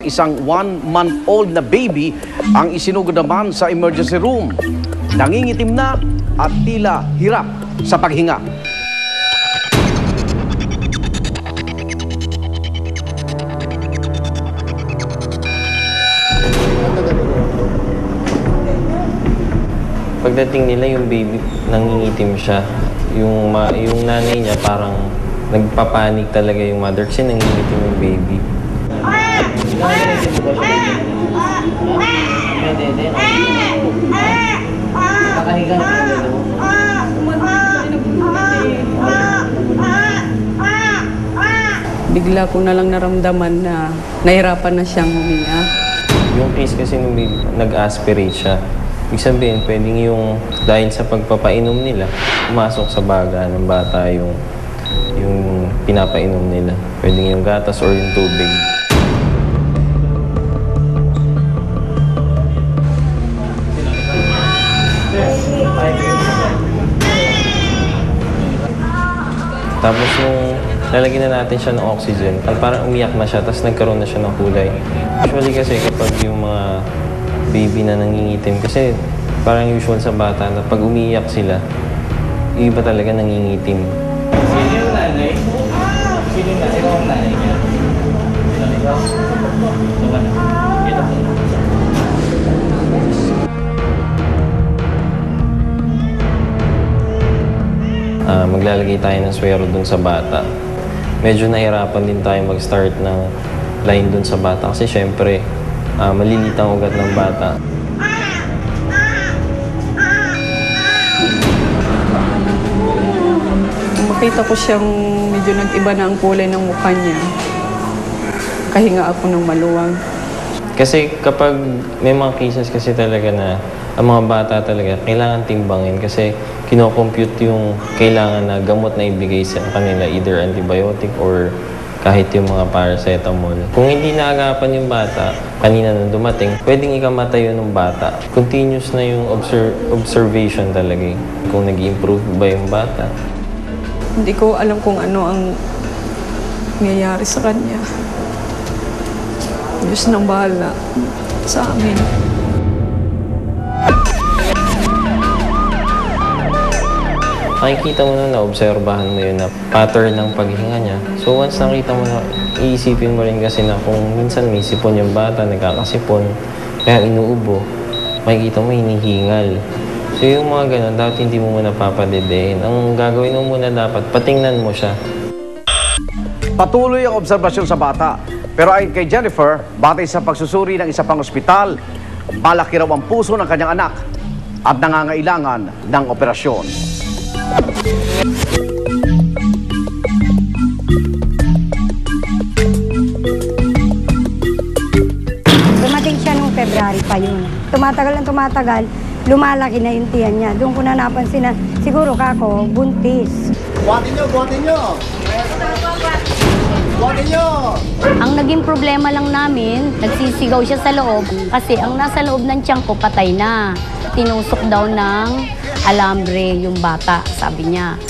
Isang 1-month-old na baby ang isinugod naman sa emergency room. Nangingitim na at tila hirap sa paghinga. Pagdating nila, yung baby, nangingitim siya. Yung nanay niya parang nagpapanik talaga yung mother kasi nangingitim yung baby. Bigla ko na lang naramdaman na nahirapan na siyang huminga. Yung case kasi ng baby, nag-aspirate siya. Ibig sabihin, pwedeng yung dahil sa pagpapainom nila, pumasok sa baga ng bata yung pinapainom nila. Pwedeng yung gatas or yung tubig. Tapos nung lalagyan na natin siya ng oxygen, parang umiyak na siya, tapos nagkaroon na siya ng kulay. Usually kasi kapag yung mga baby na nangingitim, kasi parang usual sa bata na pag umiyak sila, iba talaga nangingitim. Sino yung nanay? Sino yung nanay? Ikaw ang nanay niya? Sino ikaw? Ito ka na. Ito po. Maglalagay tayo ng swero dun sa bata. Medyo nahirapan din tayo mag-start ng line dun sa bata kasi syempre, malilit ang ugat ng bata. Makita ko siyang medyo nag-iba na ang kulay ng mukha niya. Kahinga ako ng maluwag. Kasi kapag may mga cases kasi talaga na ang mga bata talaga kailangan timbangin kasi kinocompute yung kailangan na gamot na ibigay sa kanila, either antibiotic or kahit yung mga paracetamol. Kung hindi naagapan yung bata, kanina nung dumating, pwedeng ikamatay yun ng bata. Continuous na yung observation talaga. Kung nag-improve ba yung bata. Hindi ko alam kung ano ang nangyayari sa kanya. Diyos nang bahala sa amin. Makikita mo na, naobserbahan mo yun na pattern ng paghinga niya. So once nakita mo na, iisipin mo rin kasi na kung minsan may sipon yung bata, nagkakasipon, kaya inuubo, makikita mo hinihingal. So yung mga ganun, dapat hindi mo muna papadedehin. Ang gagawin mo muna dapat, patingnan mo siya. Patuloy ang obserbasyon sa bata. Pero ayon kay Jennifer, batay sa pagsusuri ng isa pang ospital, malaki raw ang puso ng kanyang anak at nangangailangan ng operasyon. Dumating siya nung February pa yun. Tumatagal ng tumatagal, lumalaki na yung tiyan niya. Doon ko na napansin na siguro kako, buntis. Buhatin nyo, buhatin nyo! Buhatin nyo! Ang naging problema lang namin, nagsisigaw siya sa loob kasi ang nasa loob ng tiyan ko patay na. Tinusok daw ng alambre yung bata, sabi niya.